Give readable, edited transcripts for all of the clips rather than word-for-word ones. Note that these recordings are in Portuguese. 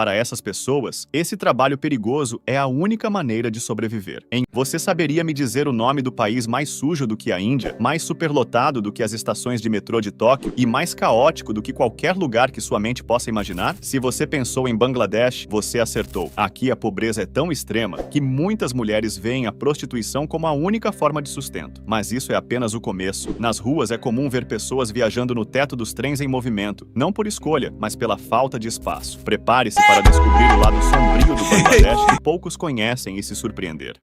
Para essas pessoas, esse trabalho perigoso é a única maneira de sobreviver. Você saberia me dizer o nome do país mais sujo do que a Índia, mais superlotado do que as estações de metrô de Tóquio e mais caótico do que qualquer lugar que sua mente possa imaginar? Se você pensou em Bangladesh, você acertou. Aqui a pobreza é tão extrema que muitas mulheres veem a prostituição como a única forma de sustento. Mas isso é apenas o começo. Nas ruas é comum ver pessoas viajando no teto dos trens em movimento, não por escolha, mas pela falta de espaço. Prepare-se para descobrir o lado sombrio do Bangladesh que poucos conhecem e se surpreender.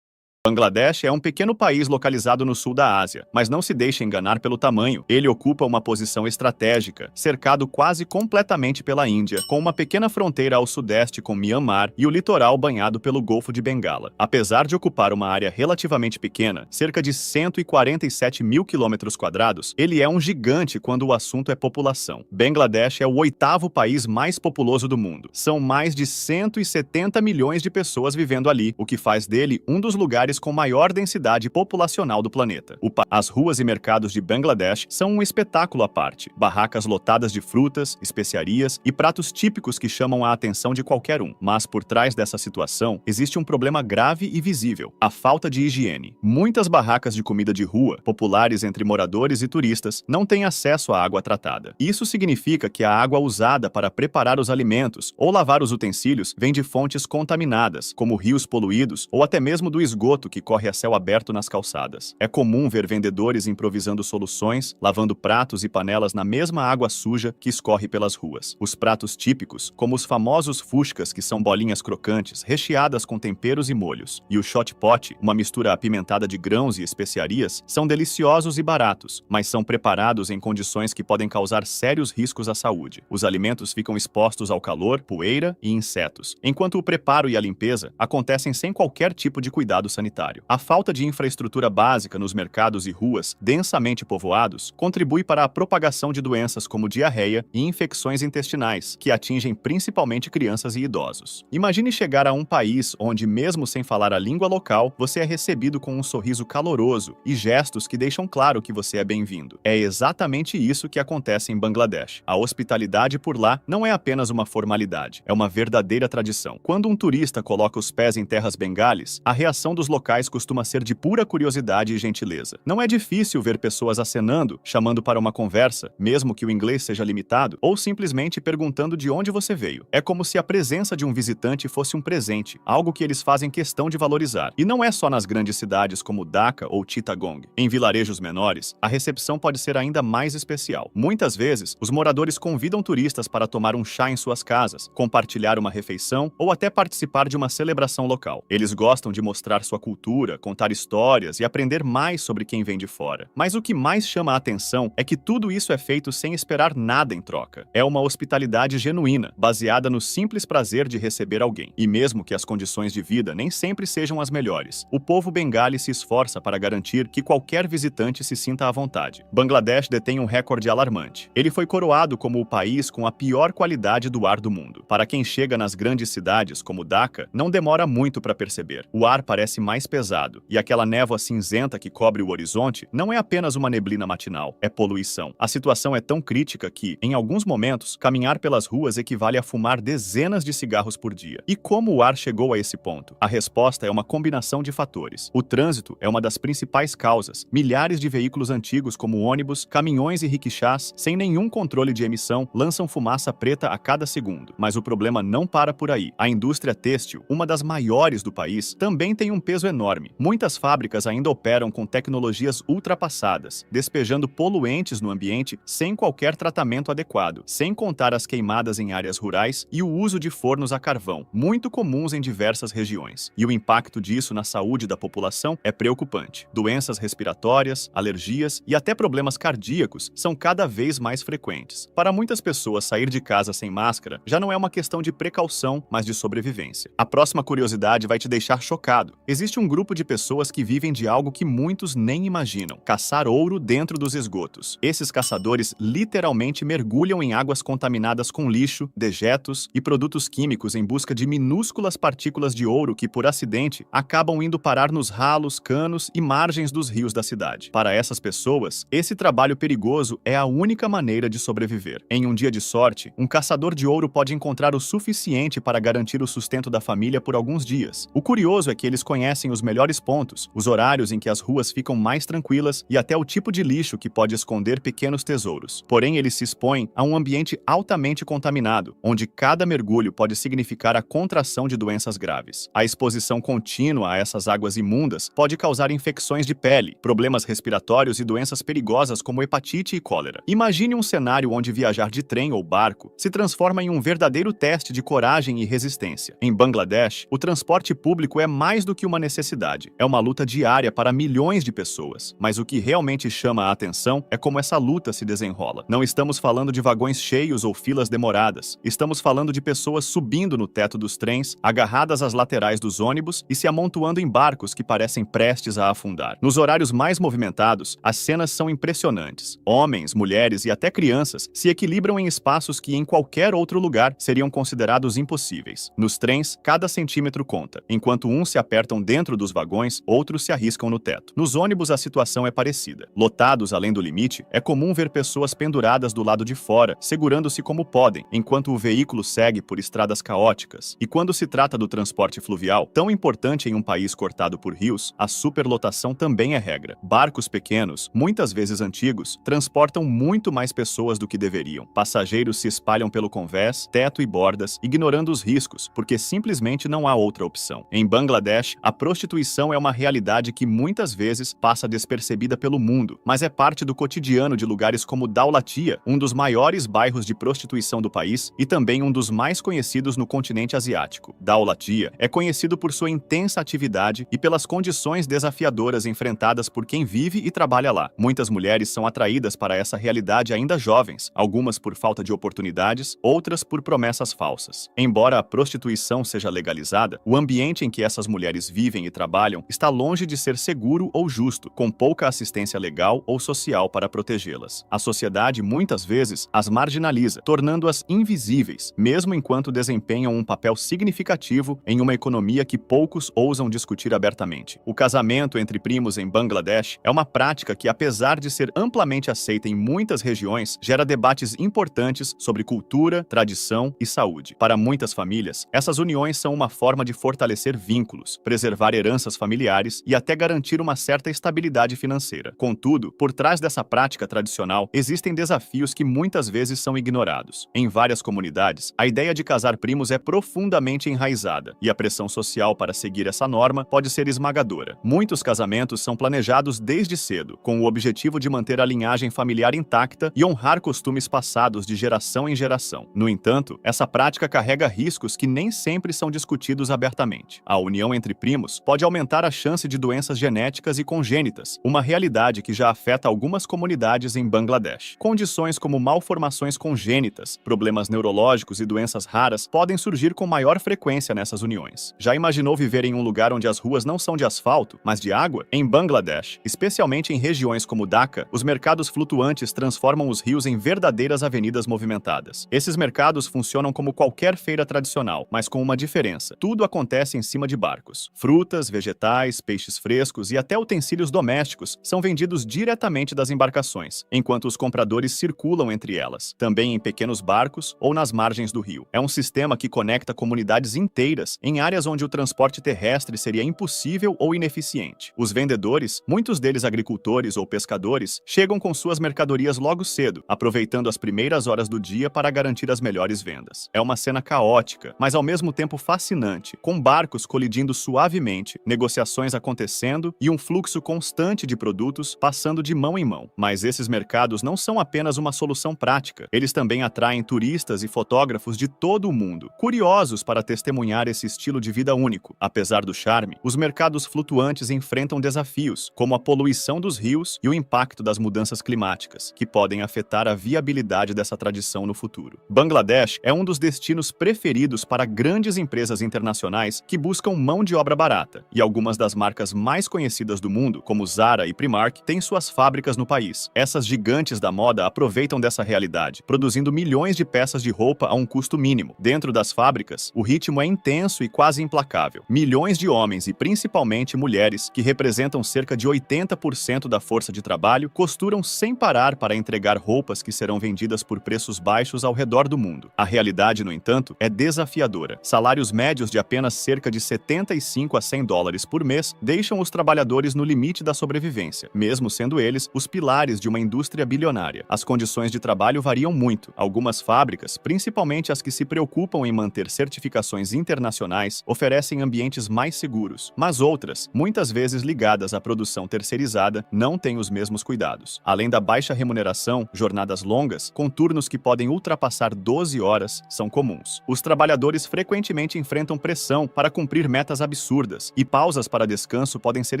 Bangladesh é um pequeno país localizado no sul da Ásia, mas não se deixe enganar pelo tamanho. Ele ocupa uma posição estratégica, cercado quase completamente pela Índia, com uma pequena fronteira ao sudeste com Myanmar e o litoral banhado pelo Golfo de Bengala. Apesar de ocupar uma área relativamente pequena, cerca de 147 mil quilômetros quadrados, ele é um gigante quando o assunto é população. Bangladesh é o 8º país mais populoso do mundo. São mais de 170 milhões de pessoas vivendo ali, o que faz dele um dos lugares com maior densidade populacional do planeta. As ruas e mercados de Bangladesh são um espetáculo à parte. Barracas lotadas de frutas, especiarias e pratos típicos que chamam a atenção de qualquer um. Mas por trás dessa situação, existe um problema grave e visível: a falta de higiene. Muitas barracas de comida de rua, populares entre moradores e turistas, não têm acesso à água tratada. Isso significa que a água usada para preparar os alimentos ou lavar os utensílios vem de fontes contaminadas, como rios poluídos ou até mesmo do esgoto que corre a céu aberto nas calçadas. É comum ver vendedores improvisando soluções, lavando pratos e panelas na mesma água suja que escorre pelas ruas. Os pratos típicos, como os famosos fushkas, que são bolinhas crocantes, recheadas com temperos e molhos, e o shot pot, uma mistura apimentada de grãos e especiarias, são deliciosos e baratos, mas são preparados em condições que podem causar sérios riscos à saúde. Os alimentos ficam expostos ao calor, poeira e insetos, enquanto o preparo e a limpeza acontecem sem qualquer tipo de cuidado sanitário. A falta de infraestrutura básica nos mercados e ruas densamente povoados contribui para a propagação de doenças como diarreia e infecções intestinais, que atingem principalmente crianças e idosos. Imagine chegar a um país onde, mesmo sem falar a língua local, você é recebido com um sorriso caloroso e gestos que deixam claro que você é bem-vindo. É exatamente isso que acontece em Bangladesh. A hospitalidade por lá não é apenas uma formalidade, é uma verdadeira tradição. Quando um turista coloca os pés em terras bengales, a reação dos locais costuma ser de pura curiosidade e gentileza. Não é difícil ver pessoas acenando, chamando para uma conversa, mesmo que o inglês seja limitado, ou simplesmente perguntando de onde você veio. É como se a presença de um visitante fosse um presente, algo que eles fazem questão de valorizar. E não é só nas grandes cidades como Dhaka ou Chittagong. Em vilarejos menores, a recepção pode ser ainda mais especial. Muitas vezes, os moradores convidam turistas para tomar um chá em suas casas, compartilhar uma refeição ou até participar de uma celebração local. Eles gostam de mostrar sua cultura, contar histórias e aprender mais sobre quem vem de fora. Mas o que mais chama a atenção é que tudo isso é feito sem esperar nada em troca. É uma hospitalidade genuína, baseada no simples prazer de receber alguém. E mesmo que as condições de vida nem sempre sejam as melhores, o povo bengali se esforça para garantir que qualquer visitante se sinta à vontade. Bangladesh detém um recorde alarmante. Ele foi coroado como o país com a pior qualidade do ar do mundo. Para quem chega nas grandes cidades, como Dhaka, não demora muito para perceber. O ar parece mais pesado, e aquela névoa cinzenta que cobre o horizonte não é apenas uma neblina matinal, é poluição. A situação é tão crítica que, em alguns momentos, caminhar pelas ruas equivale a fumar dezenas de cigarros por dia. E como o ar chegou a esse ponto? A resposta é uma combinação de fatores. O trânsito é uma das principais causas. Milhares de veículos antigos como ônibus, caminhões e riquixás, sem nenhum controle de emissão, lançam fumaça preta a cada segundo. Mas o problema não para por aí. A indústria têxtil, uma das maiores do país, também tem um peso enorme. Muitas fábricas ainda operam com tecnologias ultrapassadas, despejando poluentes no ambiente sem qualquer tratamento adequado, sem contar as queimadas em áreas rurais e o uso de fornos a carvão, muito comuns em diversas regiões. E o impacto disso na saúde da população é preocupante. Doenças respiratórias, alergias e até problemas cardíacos são cada vez mais frequentes. Para muitas pessoas, sair de casa sem máscara já não é uma questão de precaução, mas de sobrevivência. A próxima curiosidade vai te deixar chocado. Existe existe um grupo de pessoas que vivem de algo que muitos nem imaginam: caçar ouro dentro dos esgotos. Esses caçadores literalmente mergulham em águas contaminadas com lixo, dejetos e produtos químicos em busca de minúsculas partículas de ouro que, por acidente, acabam indo parar nos ralos, canos e margens dos rios da cidade. Para essas pessoas, esse trabalho perigoso é a única maneira de sobreviver. Em um dia de sorte, um caçador de ouro pode encontrar o suficiente para garantir o sustento da família por alguns dias. O curioso é que eles conhecem os melhores pontos, os horários em que as ruas ficam mais tranquilas e até o tipo de lixo que pode esconder pequenos tesouros. Porém, eles se expõem a um ambiente altamente contaminado, onde cada mergulho pode significar a contração de doenças graves. A exposição contínua a essas águas imundas pode causar infecções de pele, problemas respiratórios e doenças perigosas como hepatite e cólera. Imagine um cenário onde viajar de trem ou barco se transforma em um verdadeiro teste de coragem e resistência. Em Bangladesh, o transporte público é mais do que uma necessidade. É uma luta diária para milhões de pessoas. Mas o que realmente chama a atenção é como essa luta se desenrola. Não estamos falando de vagões cheios ou filas demoradas. Estamos falando de pessoas subindo no teto dos trens, agarradas às laterais dos ônibus e se amontoando em barcos que parecem prestes a afundar. Nos horários mais movimentados, as cenas são impressionantes. Homens, mulheres e até crianças se equilibram em espaços que em qualquer outro lugar seriam considerados impossíveis. Nos trens, cada centímetro conta. Enquanto uns se apertam dentro dos vagões, outros se arriscam no teto. Nos ônibus, a situação é parecida. Lotados além do limite, é comum ver pessoas penduradas do lado de fora, segurando-se como podem, enquanto o veículo segue por estradas caóticas. E quando se trata do transporte fluvial, tão importante em um país cortado por rios, a superlotação também é regra. Barcos pequenos, muitas vezes antigos, transportam muito mais pessoas do que deveriam. Passageiros se espalham pelo convés, teto e bordas, ignorando os riscos, porque simplesmente não há outra opção. Em Bangladesh, a prostituição é uma realidade que muitas vezes passa despercebida pelo mundo, mas é parte do cotidiano de lugares como Daulatia, um dos maiores bairros de prostituição do país e também um dos mais conhecidos no continente asiático. Daulatia é conhecido por sua intensa atividade e pelas condições desafiadoras enfrentadas por quem vive e trabalha lá. Muitas mulheres são atraídas para essa realidade ainda jovens, algumas por falta de oportunidades, outras por promessas falsas. Embora a prostituição seja legalizada, o ambiente em que essas mulheres vivem e trabalham está longe de ser seguro ou justo, com pouca assistência legal ou social para protegê-las. A sociedade muitas vezes as marginaliza, tornando-as invisíveis, mesmo enquanto desempenham um papel significativo em uma economia que poucos ousam discutir abertamente. O casamento entre primos em Bangladesh é uma prática que, apesar de ser amplamente aceita em muitas regiões, gera debates importantes sobre cultura, tradição e saúde. Para muitas famílias, essas uniões são uma forma de fortalecer vínculos, preservar heranças familiares e até garantir uma certa estabilidade financeira. Contudo, por trás dessa prática tradicional, existem desafios que muitas vezes são ignorados. Em várias comunidades, a ideia de casar primos é profundamente enraizada, e a pressão social para seguir essa norma pode ser esmagadora. Muitos casamentos são planejados desde cedo, com o objetivo de manter a linhagem familiar intacta e honrar costumes passados de geração em geração. No entanto, essa prática carrega riscos que nem sempre são discutidos abertamente. A união entre primos pode aumentar a chance de doenças genéticas e congênitas, uma realidade que já afeta algumas comunidades em Bangladesh. Condições como malformações congênitas, problemas neurológicos e doenças raras podem surgir com maior frequência nessas uniões. Já imaginou viver em um lugar onde as ruas não são de asfalto, mas de água? Em Bangladesh, especialmente em regiões como Dhaka, os mercados flutuantes transformam os rios em verdadeiras avenidas movimentadas. Esses mercados funcionam como qualquer feira tradicional, mas com uma diferença: tudo acontece em cima de barcos. Frutas, vegetais, peixes frescos e até utensílios domésticos são vendidos diretamente das embarcações, enquanto os compradores circulam entre elas, também em pequenos barcos ou nas margens do rio. É um sistema que conecta comunidades inteiras em áreas onde o transporte terrestre seria impossível ou ineficiente. Os vendedores, muitos deles agricultores ou pescadores, chegam com suas mercadorias logo cedo, aproveitando as primeiras horas do dia para garantir as melhores vendas. É uma cena caótica, mas ao mesmo tempo fascinante, com barcos colidindo suavemente, negociações acontecendo e um fluxo constante de produtos passando de mão em mão. Mas esses mercados não são apenas uma solução prática, eles também atraem turistas e fotógrafos de todo o mundo, curiosos para testemunhar esse estilo de vida único. Apesar do charme, os mercados flutuantes enfrentam desafios, como a poluição dos rios e o impacto das mudanças climáticas, que podem afetar a viabilidade dessa tradição no futuro. Bangladesh é um dos destinos preferidos para grandes empresas internacionais que buscam mão de obra barata. barata, e algumas das marcas mais conhecidas do mundo, como Zara e Primark, têm suas fábricas no país. Essas gigantes da moda aproveitam dessa realidade, produzindo milhões de peças de roupa a um custo mínimo. Dentro das fábricas, o ritmo é intenso e quase implacável. Milhões de homens e principalmente mulheres, que representam cerca de 80% da força de trabalho, costuram sem parar para entregar roupas que serão vendidas por preços baixos ao redor do mundo. A realidade, no entanto, é desafiadora. Salários médios de apenas cerca de 75 a 100 dólares por mês deixam os trabalhadores no limite da sobrevivência, mesmo sendo eles os pilares de uma indústria bilionária. As condições de trabalho variam muito. Algumas fábricas, principalmente as que se preocupam em manter certificações internacionais, oferecem ambientes mais seguros, mas outras, muitas vezes ligadas à produção terceirizada, não têm os mesmos cuidados. Além da baixa remuneração, jornadas longas, com turnos que podem ultrapassar 12 horas, são comuns. Os trabalhadores frequentemente enfrentam pressão para cumprir metas absurdas, e pausas para descanso podem ser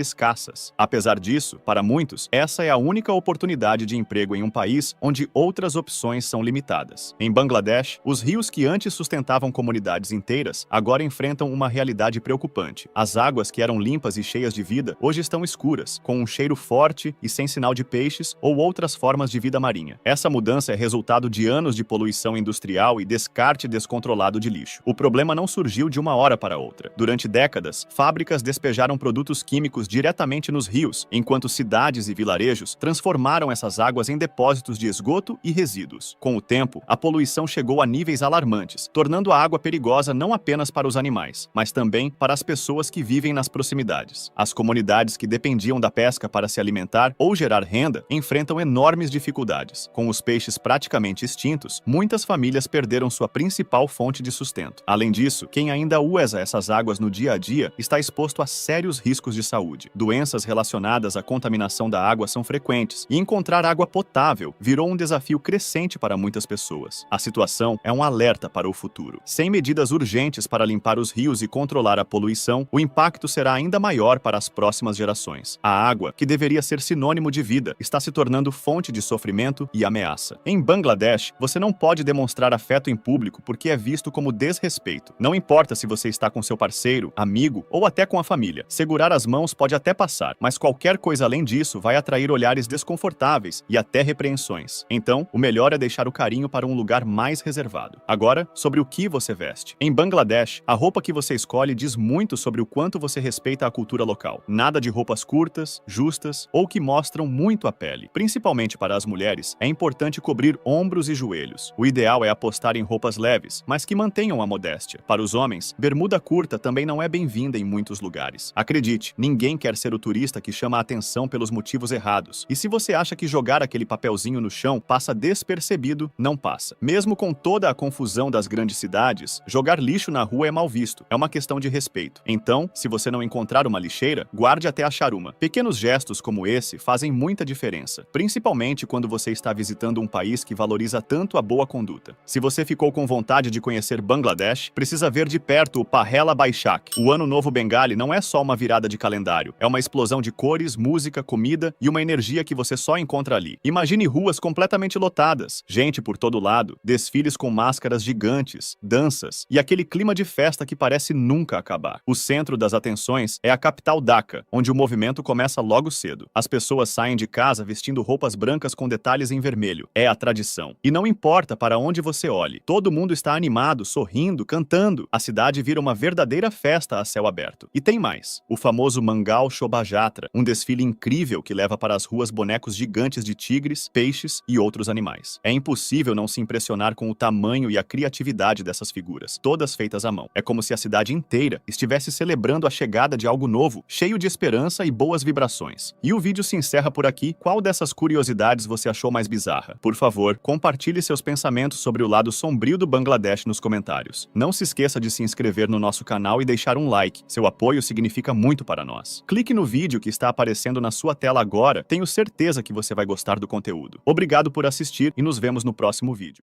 escassas. Apesar disso, para muitos, essa é a única oportunidade de emprego em um país onde outras opções são limitadas. Em Bangladesh, os rios que antes sustentavam comunidades inteiras agora enfrentam uma realidade preocupante. As águas que eram limpas e cheias de vida hoje estão escuras, com um cheiro forte e sem sinal de peixes ou outras formas de vida marinha. Essa mudança é resultado de anos de poluição industrial e descarte descontrolado de lixo. O problema não surgiu de uma hora para outra. Durante décadas, fábricas despejaram produtos químicos diretamente nos rios, enquanto cidades e vilarejos transformaram essas águas em depósitos de esgoto e resíduos. Com o tempo, a poluição chegou a níveis alarmantes, tornando a água perigosa não apenas para os animais, mas também para as pessoas que vivem nas proximidades. As comunidades que dependiam da pesca para se alimentar ou gerar renda enfrentam enormes dificuldades. Com os peixes praticamente extintos, muitas famílias perderam sua principal fonte de sustento. Além disso, quem ainda usa essas águas no dia a dia está exposto a sérios riscos de saúde. Doenças relacionadas à contaminação da água são frequentes, e encontrar água potável virou um desafio crescente para muitas pessoas. A situação é um alerta para o futuro. Sem medidas urgentes para limpar os rios e controlar a poluição, o impacto será ainda maior para as próximas gerações. A água, que deveria ser sinônimo de vida, está se tornando fonte de sofrimento e ameaça. Em Bangladesh, você não pode demonstrar afeto em público porque é visto como desrespeito. Não importa se você está com seu parceiro, amigo ou até com a família. Segurar as mãos pode até passar, mas qualquer coisa além disso vai atrair olhares desconfortáveis e até repreensões. Então, o melhor é deixar o carinho para um lugar mais reservado. Agora, sobre o que você veste. Em Bangladesh, a roupa que você escolhe diz muito sobre o quanto você respeita a cultura local. Nada de roupas curtas, justas ou que mostram muito a pele. Principalmente para as mulheres, é importante cobrir ombros e joelhos. O ideal é apostar em roupas leves, mas que mantenham a modéstia. Para os homens, bermuda curta também não é bem-vinda em muitos lugares. Acredite, ninguém quer ser o turista que chama a atenção pelos motivos errados. E se você acha que jogar aquele papelzinho no chão passa despercebido, não passa. Mesmo com toda a confusão das grandes cidades, jogar lixo na rua é mal visto. É uma questão de respeito. Então, se você não encontrar uma lixeira, guarde até achar uma. Pequenos gestos como esse fazem muita diferença, principalmente quando você está visitando um país que valoriza tanto a boa conduta. Se você ficou com vontade de conhecer Bangladesh, precisa ver de perto o Pahela Baishak. O Ano Novo Bengali não é só uma virada de calendário, é uma explosão de cores, música, comida e uma energia que você só encontra ali. Imagine ruas completamente lotadas, gente por todo lado, desfiles com máscaras gigantes, danças e aquele clima de festa que parece nunca acabar. O centro das atenções é a capital Dhaka, onde o movimento começa logo cedo. As pessoas saem de casa vestindo roupas brancas com detalhes em vermelho. É a tradição. E não importa para onde você olhe, todo mundo está animado, sorrindo, cantando. A cidade vira uma verdadeira festa a céu aberto. E tem mais. O famoso Mangal Shobhajatra, um desfile incrível que leva para as ruas bonecos gigantes de tigres, peixes e outros animais. É impossível não se impressionar com o tamanho e a criatividade dessas figuras, todas feitas à mão. É como se a cidade inteira estivesse celebrando a chegada de algo novo, cheio de esperança e boas vibrações. E o vídeo se encerra por aqui. Qual dessas curiosidades você achou mais bizarra? Por favor, compartilhe seus pensamentos sobre o lado sombrio do Bangladesh nos comentários. Não se esqueça de se inscrever no nosso canal e deixar um like. Seu apoio significa muito para nós. Clique no vídeo que está aparecendo na sua tela agora. Tenho certeza que você vai gostar do conteúdo. Obrigado por assistir e nos vemos no próximo vídeo.